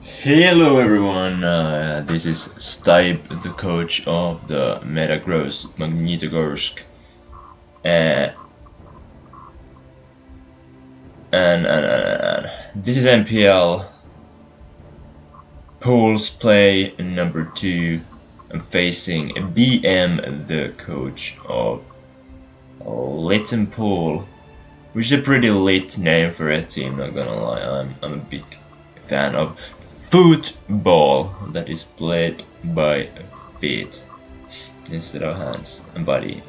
Hello everyone, this is Stipe, the coach of the Metagross Magnitogorsk, uh, and this is NPL Pools play number 2. I'm facing BM, the coach of Littenpool, which is a pretty lit name for a team, not gonna lie. I'm a big fan of football that is played by feet instead of hands and body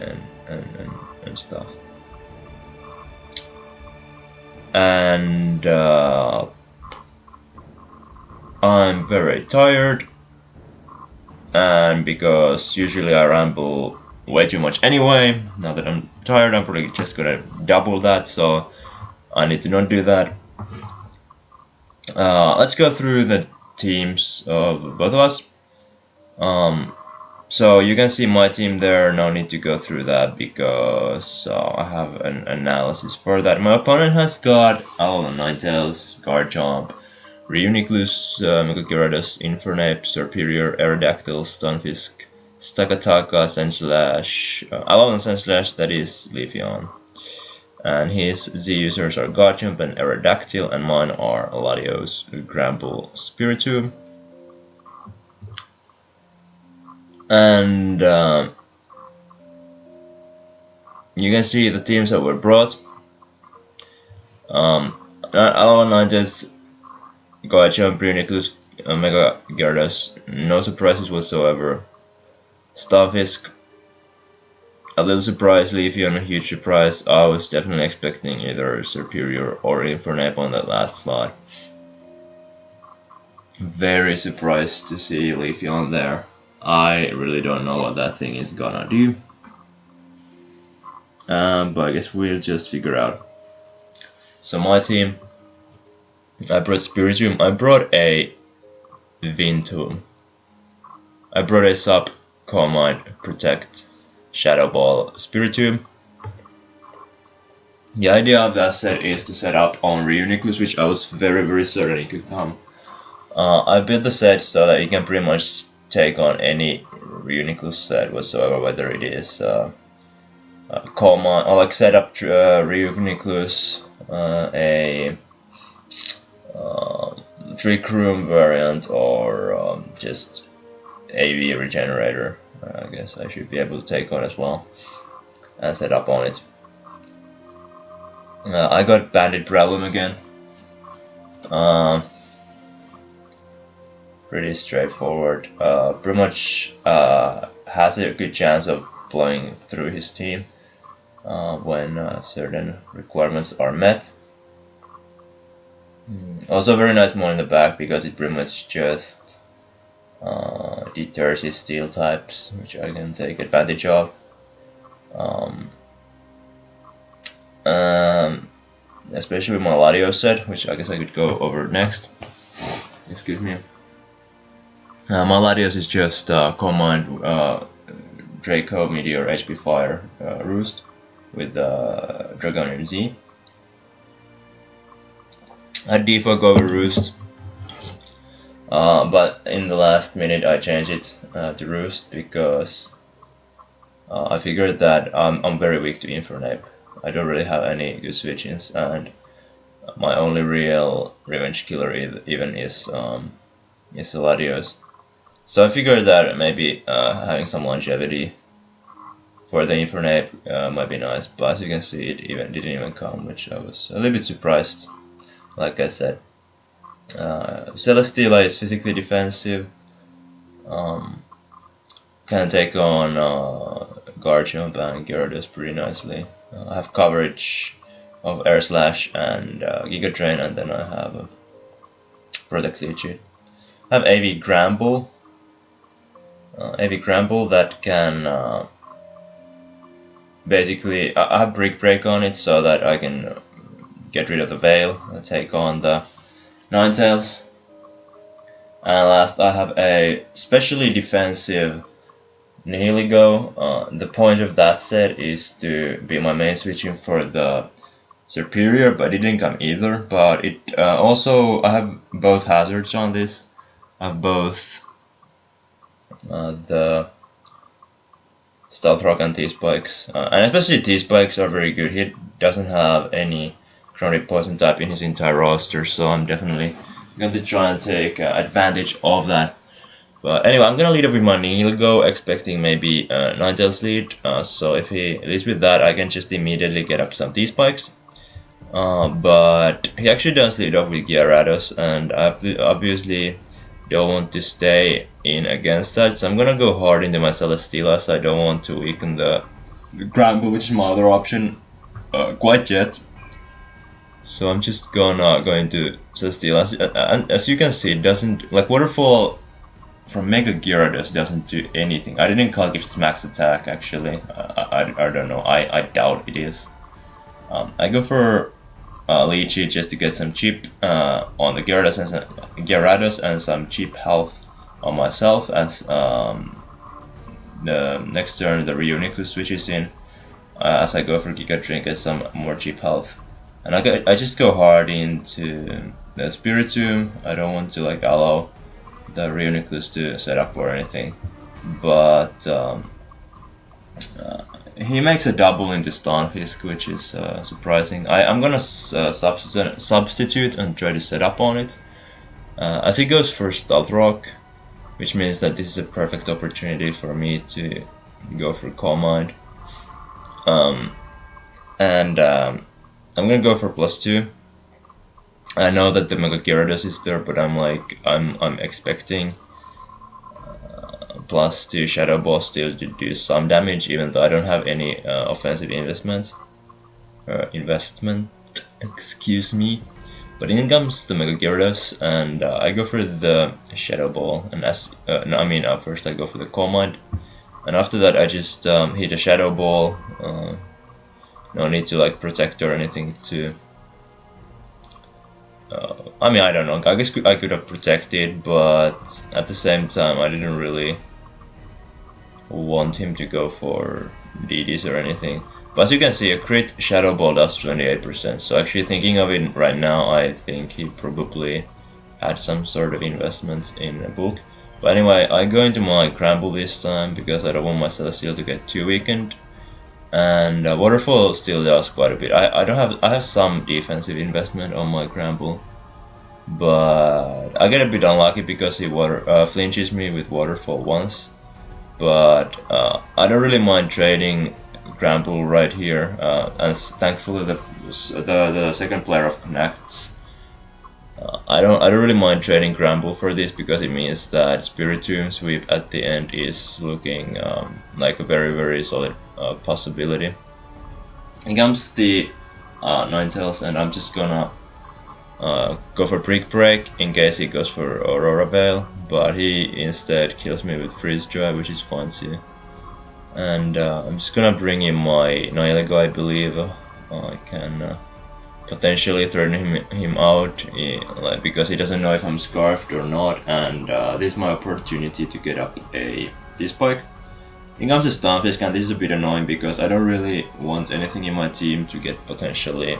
and stuff. And I'm very tired, and because usually I ramble way too much anyway, now that I'm tired I'm probably just gonna double that, so I need to not do that. Let's go through the teams of both of us. So you can see my team there, no need to go through that because I have an analysis for that. My opponent has got Ninetales, Garchomp, Reuniclus, Megagyarados, Infernape, Superior, Aerodactyl, Stunfisk, Stakataka, Sandslash, Sandslash, that is Leafeon. And his Z users are Garchomp and Aerodactyl, and mine are Latios, Gramble, Spiritomb. And you can see the teams that were brought. Ninetales, Garchomp, Reuniclus, Megagyarados, no surprises whatsoever. Stunfisk, a little surprise. Leafeon, a huge surprise. I was definitely expecting either Superior or Infernape on that last slot. Very surprised to see Leafeon there. I really don't know what that thing is gonna do. But I guess we'll just figure out. So my team, I brought Spiritomb, I brought a Vintoom, I brought a Sub, Calm Mind, Protect, Shadow Ball, Spiritomb. The idea of that set is to set up on Reuniclus, which I was very certain it could come. I built the set so that you can pretty much take on any Reuniclus set whatsoever, whether it is Calm Mind, or like set up Reuniclus, a Trick Room variant, or just AV Regenerator. I guess I should be able to take on as well and set up on it. I got Bandit Problem again. Pretty straightforward. Pretty much has a good chance of blowing through his team when certain requirements are met. Also very nice more in the back because it pretty much just deters his steel types, which I can take advantage of. Especially with my Latios set, which I guess I could go over next. Excuse me. My Latios is just Calm Mind, Draco, Meteor, HP Fire, Roost with Dragonian Z. I defog over Roost, but in the last minute I changed it to Roost because I figured that I'm very weak to Infernape. I don't really have any good switch-ins, and my only real revenge killer even is Latios. So I figured that maybe having some longevity for the Infernape might be nice, but as you can see it didn't even come, which I was a little bit surprised. Like I said, Celesteela is physically defensive, can take on Garchomp and Gyarados pretty nicely. I have coverage of Air Slash and Giga Drain, and then I have Protect Leech. I have AV Gramble. AV Gramble that can basically, I have Brick Break on it so that I can get rid of the Veil and take on the Ninetales. And last I have a specially defensive Nihiligo. The point of that set is to be my main switching for the superior, but it didn't come either. But it also, I have both hazards on this. I have both the Stealth Rock and T-Spikes, and especially T-Spikes are very good. He doesn't have any Chromatic Poison type in his entire roster, so I'm definitely going to try and take advantage of that. But anyway, I'm gonna lead up with my Nihilego, expecting maybe 9-tails lead, so if he leads with that, I can just immediately get up some T-Spikes. But he actually does lead off with Gyarados, and I obviously don't want to stay in against that, so I'm gonna go hard into my Celesteela, as I don't want to weaken the Gramble, which is my other option, quite yet. So I'm just gonna go into Celesteela, and as you can see, it doesn't, like, Waterfall from Mega Gyarados doesn't do anything. I didn't calculate its max attack actually. I don't know. I doubt it is. I go for Lychee just to get some cheap on the Gyarados and some cheap health on myself, as the next turn the Reuniclus switches in, as I go for Giga Drink as some more cheap health. And I just go hard into the Spiritomb. I don't want to like allow the Reuniclus to set up or anything, but he makes a double into Stunfisk, which is surprising. I'm gonna substitute and try to set up on it, as he goes for Stealth Rock, which means that this is a perfect opportunity for me to go for Calm Mind. I'm gonna go for +2. I know that the Mega Gyarados is there, but I'm expecting +2 Shadow Ball still to do some damage, even though I don't have any offensive investment. Excuse me. But in comes the Mega Gyarados, and I go for the Shadow Ball. And first I go for the Calm Mind, and after that I just hit a Shadow Ball. No need to like protect or anything to. I don't know, I guess I could have protected, but at the same time I didn't really want him to go for DDs or anything. But as you can see, a crit Shadow Ball does 28%, so actually thinking of it right now, I think he probably had some sort of investment in a book. But anyway, I go into my Gramble this time, because I don't want my Celesteela to get too weakened. And Waterfall still does quite a bit. I have some defensive investment on my Gramble, but I get a bit unlucky because he flinches me with Waterfall once. But I don't really mind trading Gramble right here, and thankfully the second player of connects. I don't really mind trading Gramble for this, because it means that Spiritomb sweep at the end is looking like a very solid possibility. Here comes the Ninetales, and I'm just gonna go for Brick Break in case he goes for Aurora Veil, but he instead kills me with Freeze Dry, which is fun too. And I'm just gonna bring in my Nihilego, I believe. I can potentially threaten him out, because he doesn't know if I'm Scarfed or not, and this is my opportunity to get up a T-Spike. Here comes the Stunfisk, and this is a bit annoying because I don't really want anything in my team to get potentially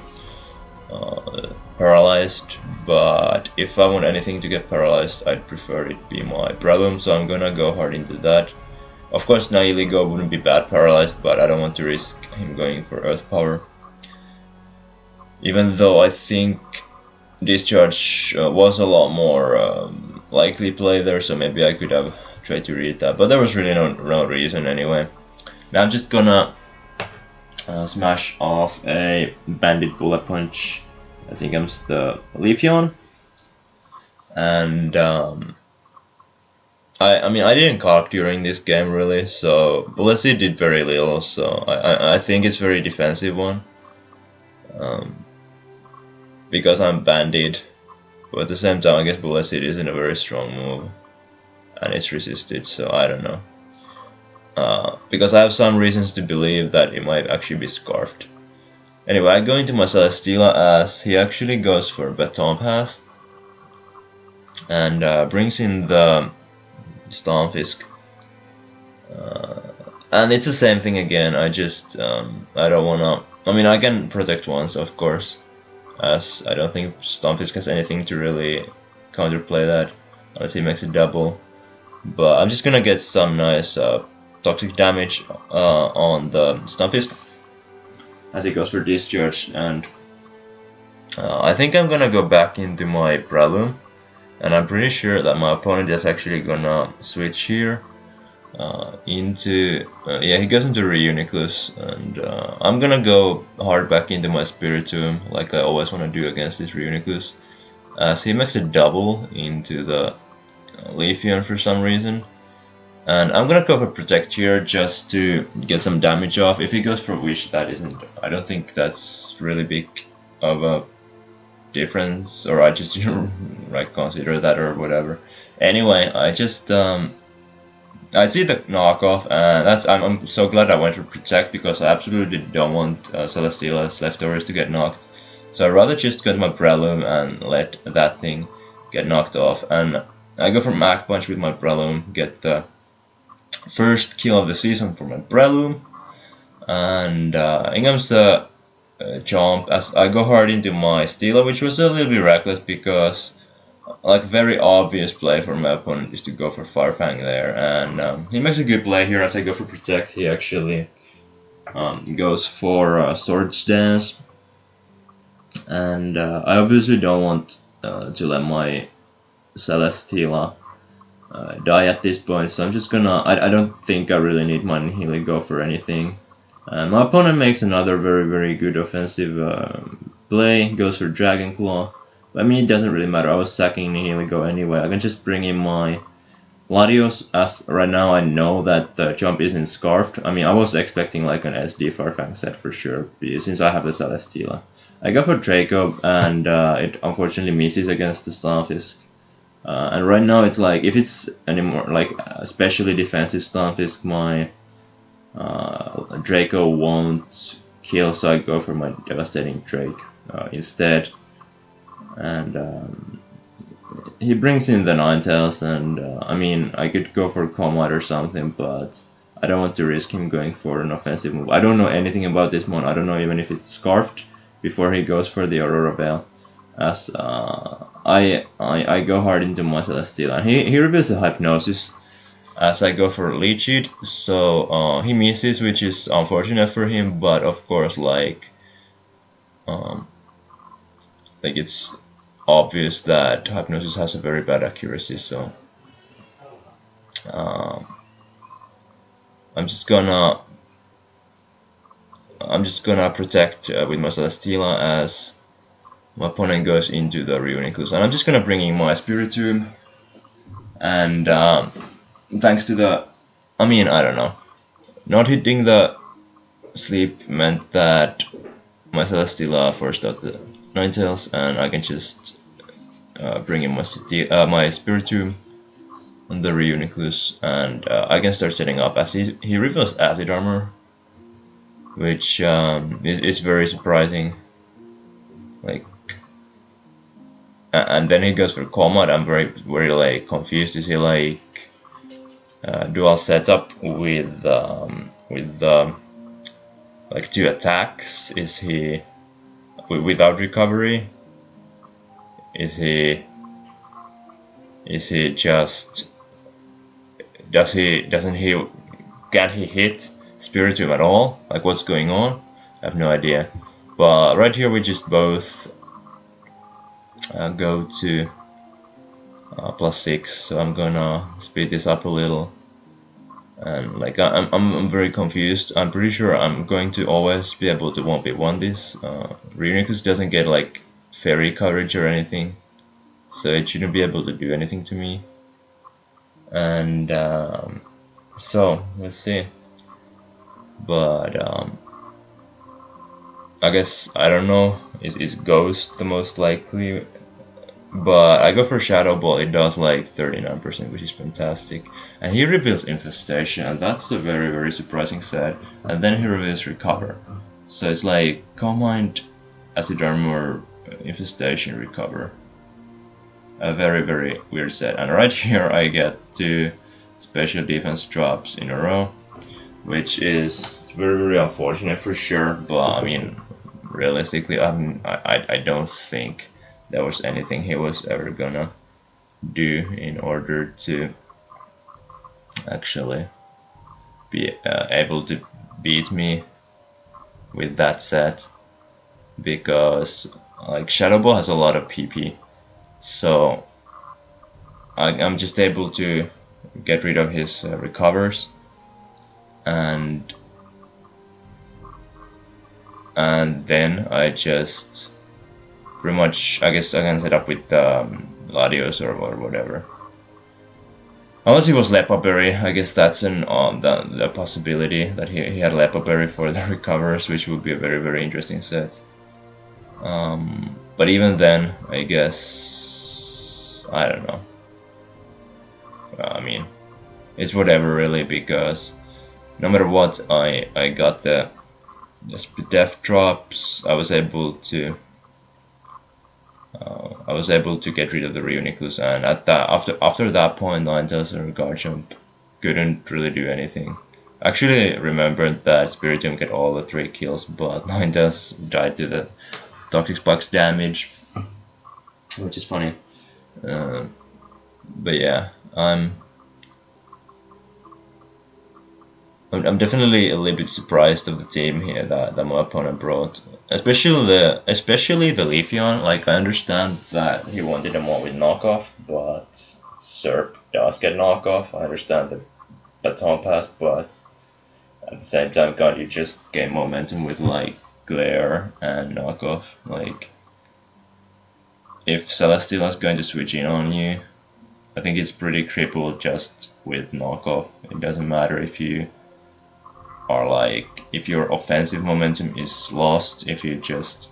paralyzed, but if I want anything to get paralyzed, I'd prefer it be my Breloom, so I'm gonna go hard into that. Of course, Nihilego wouldn't be bad paralyzed, but I don't want to risk him going for Earth Power. Even though I think Discharge was a lot more likely play there, so maybe I could have tried to read that, but there was really no reason anyway. Now I'm just gonna smash off a Bandit Bullet Punch. I think comes the Leafeon, and I didn't calc during this game really, so Bullet Seed did very little, so I think it's a very defensive one. Because I'm Bandit, but at the same time I guess Bullet Seed isn't a very strong move, and it's resisted, so I don't know. Because I have some reasons to believe that it might actually be Scarfed. Anyway, I go into my Celesteela as he actually goes for Baton Pass, and brings in the Stunfisk. And it's the same thing again, I just, I don't wanna I mean, I can protect once, of course, as I don't think Stunfisk has anything to really counterplay that, unless he makes a double. But I'm just gonna get some nice toxic damage on the Stunfisk as he goes for discharge, and I think I'm gonna go back into my Breloom, and I'm pretty sure that my opponent is actually gonna switch here into yeah, he goes into Reuniclus, and I'm gonna go hard back into my Spiritomb like I always want to do against this Reuniclus, as he makes a double into the Leafeon for some reason. And I'm gonna go for Protect here just to get some damage off. If he goes for Wish, that isn't, I don't think that's really big of a difference, or I just like consider that or whatever. Anyway, I just I see the knockoff, and I'm so glad I went for Protect, because I absolutely don't want Celesteela's leftovers to get knocked. So I'd rather just get my Breloom and let that thing get knocked off. And I go for Mach Punch with my Breloom, get the first kill of the season for my Breloom, and in comes the jump as I go hard into my Steela, which was a little bit reckless because like very obvious play for my opponent is to go for Farfang there, and he makes a good play here as I go for Protect. He actually goes for Swords Dance, and I obviously don't want to let my Celesteela die at this point, so I'm just gonna, I don't think I really need my Nihilego for anything. And my opponent makes another very good offensive play, goes for Dragon Claw. I mean, it doesn't really matter, I was sacking Nihilego anyway. I can just bring in my Latios, as right now I know that the jump isn't scarfed. I mean, I was expecting like an SD Farfang set for sure, since I have the Celesteela. I go for Draco, and it unfortunately misses against the Stunfisk. And right now it's like, if it's anymore like especially defensive Stunfisk, my Draco won't kill, so I go for my Devastating Drake instead. And he brings in the Ninetales, and I mean, I could go for Combat or something, but I don't want to risk him going for an offensive move. I don't know anything about this one, I don't know even if it's scarfed before he goes for the Aurora Bell, as I go hard into my Celesteela, and he reveals a Hypnosis as I go for Leech Seed, so he misses, which is unfortunate for him, but of course like it's obvious that Hypnosis has a very bad accuracy, so I'm just gonna protect with my Celesteela as my opponent goes into the Reuniclus, and I'm just gonna bring in my Spiritomb, and thanks to the, I mean, I don't know, not hitting the sleep meant that my Celesteela forced out the Ninetales, and I can just bring in my Spiritomb on the Reuniclus, and I can start setting up as he reveals Acid Armor, which is very surprising. Like, and then he goes for Combat. I'm very like confused. Is he like dual setup with like 2 attacks? Is he without recovery? Is he just, can't he hit Spiritomb at all? Like, what's going on? I have no idea. But right here we just both go to +6, so I'm gonna speed this up a little. And like I'm very confused. I'm pretty sure I'm going to always be able to 1v1 this. Reuniclus doesn't get like fairy coverage or anything, so it shouldn't be able to do anything to me. And so let's see. But I guess, I don't know, is Ghost the most likely? But I go for Shadow Ball. It does like 39%, which is fantastic. And he reveals Infestation, and that's a very surprising set. And then he reveals Recover. So it's like Calm Mind, Acid Armor, Infestation, Recover. A very weird set. And right here I get 2 special defense drops in a row. which is very, very unfortunate for sure. But I mean, realistically, I don't think there was anything he was ever gonna do in order to actually be able to beat me with that set, because like Shadow Ball has a lot of PP, so I'm just able to get rid of his recovers, and then I just pretty much, I guess I can set up with Latios or whatever. Unless he was Lepa Berry, I guess that's an the possibility that he had Lepa Berry for the recovers, which would be a very, very interesting set. But even then, I guess, I don't know. I mean, it's whatever really, because no matter what, I got the def drops. I was able to get rid of the Reuniclus, and at that after that point, Ninetales and Garchomp couldn't really do anything. I actually remembered that Spiritomb get all the 3 kills, but Ninetales died to the Toxic Sparks damage, which is funny. But yeah, I'm definitely a little bit surprised of the team here that my opponent brought, especially the Leafeon. Like, I understand that he wanted them all with knockoff, but Serp does get knockoff. I understand the baton pass, but at the same time, can't you just gain momentum with like glare and knockoff? Like, if Celesteela is going to switch in on you, I think it's pretty crippled just with knockoff. It doesn't matter if you are like, if your offensive momentum is lost, if you just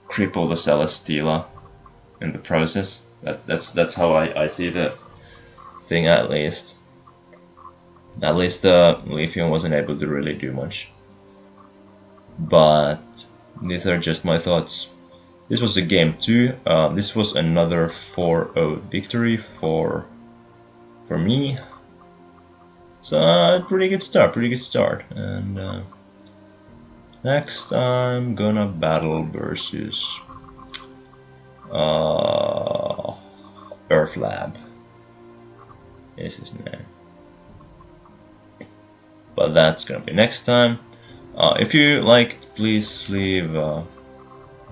cripple the Celesteela in the process. That's how I see the thing, at least. At least Leafeon wasn't able to really do much. But these are just my thoughts. This was a game 2. This was another 4-0 victory for me. So pretty good start. And next I'm gonna battle versus Earthlab is his name. But that's gonna be next time. If you liked, please leave a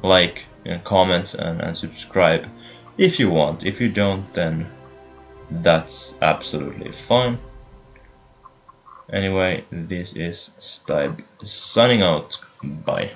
like and comments and subscribe if you want. If you don't, then that's absolutely fine. Anyway, this is Stybe signing out. Bye.